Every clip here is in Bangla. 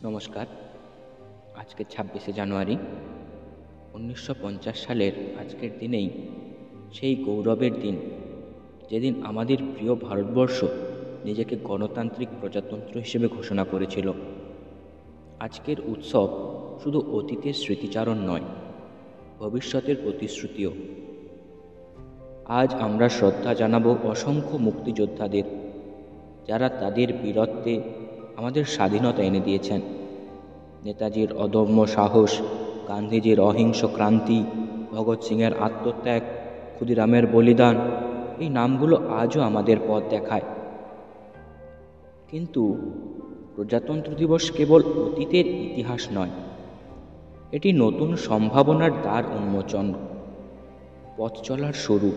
নমস্কার। আজকে ২৬শে জানুয়ারি ১৯৫০ সালের আজকের দিনেই সেই গৌরবের দিন, যেদিন আমাদের প্রিয় ভারতবর্ষ নিজেকে গণতান্ত্রিক প্রজাতন্ত্র হিসেবে ঘোষণা করেছিল। আজকের উৎসব শুধু অতীতের স্মৃতিচারণ নয়, ভবিষ্যতের প্রতিশ্রুতিও। আজ আমরা শ্রদ্ধা জানাবো অসংখ্য মুক্তিযোদ্ধাদের, যারা তাদের বীরত্বে আমাদের স্বাধীনতা এনে দিয়েছেন। নেতাজির অদম্য সাহস, গান্ধীজির অহিংস ক্রান্তি, ভগৎ সিংয়ের আত্মত্যাগ, ক্ষুদিরামের বলিদান, এই নামগুলো আজও আমাদের পথ দেখায়। কিন্তু প্রজাতন্ত্র দিবস কেবল অতীতের ইতিহাস নয়, এটি নতুন সম্ভাবনার দ্বার উন্মোচন, পথ চলার শুরু।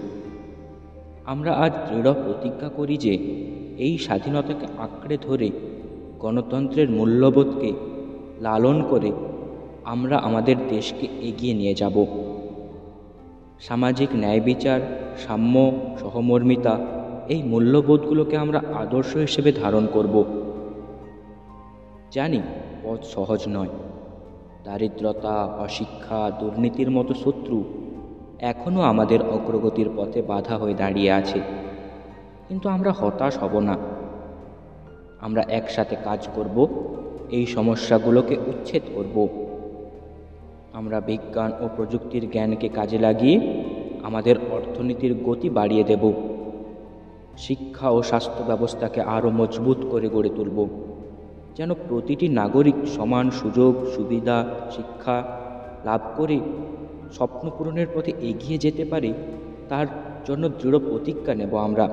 আমরা আজ দৃঢ় প্রতিজ্ঞা করি যে এই স্বাধীনতাকে আঁকড়ে ধরে, গণতন্ত্রের মূল্যবোধকে লালন করে আমরা আমাদের দেশকে এগিয়ে নিয়ে যাব। সামাজিক ন্যায় বিচার, সাম্য, সহমর্মিতা, এই মূল্যবোধগুলোকে আমরা আদর্শ হিসেবে ধারণ করব। জানি পথ সহজ নয়। দারিদ্রতা, অশিক্ষা, দুর্নীতির মতো শত্রু এখনও আমাদের অগ্রগতির পথে বাধা হয়ে দাঁড়িয়ে আছে। কিন্তু আমরা হতাশ হব না। আমরা একসাথে কাজ করব, এই সমস্যাগুলোকে উচ্ছেদ করব। আমরা বিজ্ঞান ও প্রযুক্তির জ্ঞানকে কাজে লাগিয়ে আমাদের অর্থনীতির গতি বাড়িয়ে দেব। শিক্ষা ও স্বাস্থ্য ব্যবস্থাকে আরও মজবুত করে গড়ে তুলব, যেন প্রতিটি নাগরিক সমান সুযোগ সুবিধা শিক্ষা লাভ করে স্বপ্ন পূরণের পথে এগিয়ে যেতে পারে, তার জন্য দৃঢ় প্রতিজ্ঞা নেব আমরা।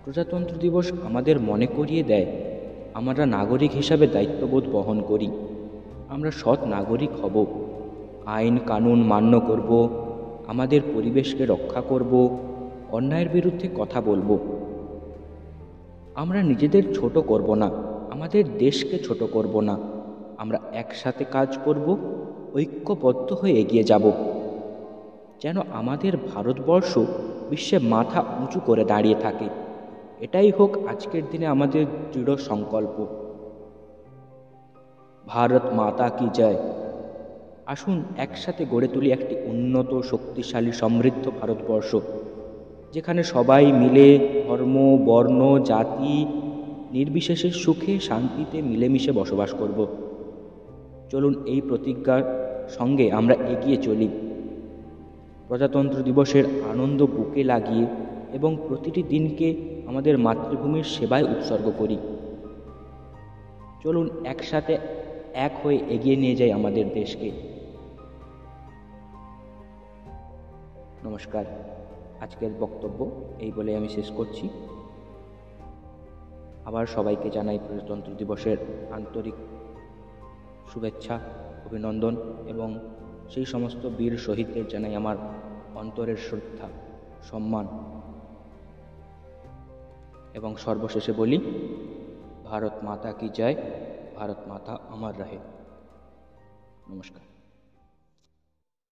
প্রজাতন্ত্র দিবস আমাদের মনে করিয়ে দেয়, আমরা নাগরিক হিসাবে দায়িত্ববোধ বহন করি। আমরা সৎ নাগরিক হব, আইন কানুন মান্য করব, আমাদের পরিবেশকে রক্ষা করব, অন্যায়ের বিরুদ্ধে কথা বলবো। আমরা নিজেদের ছোট করব না, আমাদের দেশকে ছোট করব না। আমরা একসাথে কাজ করব, ঐক্যবদ্ধ হয়ে এগিয়ে যাব, যেন আমাদের ভারতবর্ষ বিশ্বে মাথা উঁচু করে দাঁড়িয়ে থাকে। এটাই হোক আজকের দিনে আমাদের দৃঢ় সংকল্প। ভারত মাতা কি জয়। আসুন একসাথে গড়ে তুলি একটি উন্নত, শক্তিশালী, সমৃদ্ধ ভারতবর্ষ, যেখানে সবাই মিলে ধর্ম, বর্ণ, জাতি নির্বিশেষে সুখে শান্তিতে মিলেমিশে বসবাস করব। চলুন এই প্রতিজ্ঞার সঙ্গে আমরা এগিয়ে চলি। প্রজাতন্ত্র দিবসের আনন্দ বুকে লাগিয়ে এবং প্রতিটি দিনকে আমাদের মাতৃভূমির সেবায় উৎসর্গ করি। চলুন একসাথে এক হয়ে এগিয়ে নিয়ে যাই আমাদের দেশকে। নমস্কার। আজকের বক্তব্য এই বলে আমি শেষ করছি। আবার সবাইকে জানাই প্রজাতন্ত্র দিবসের আন্তরিক শুভেচ্ছা, অভিনন্দন, এবং সেই সমস্ত বীর শহীদদের জানাই আমার অন্তরের শ্রদ্ধা, সম্মান। এবং সর্বশেষে বলি, ভারত মাতা কি জয়, ভারত মাতা অমর রহে। নমস্কার।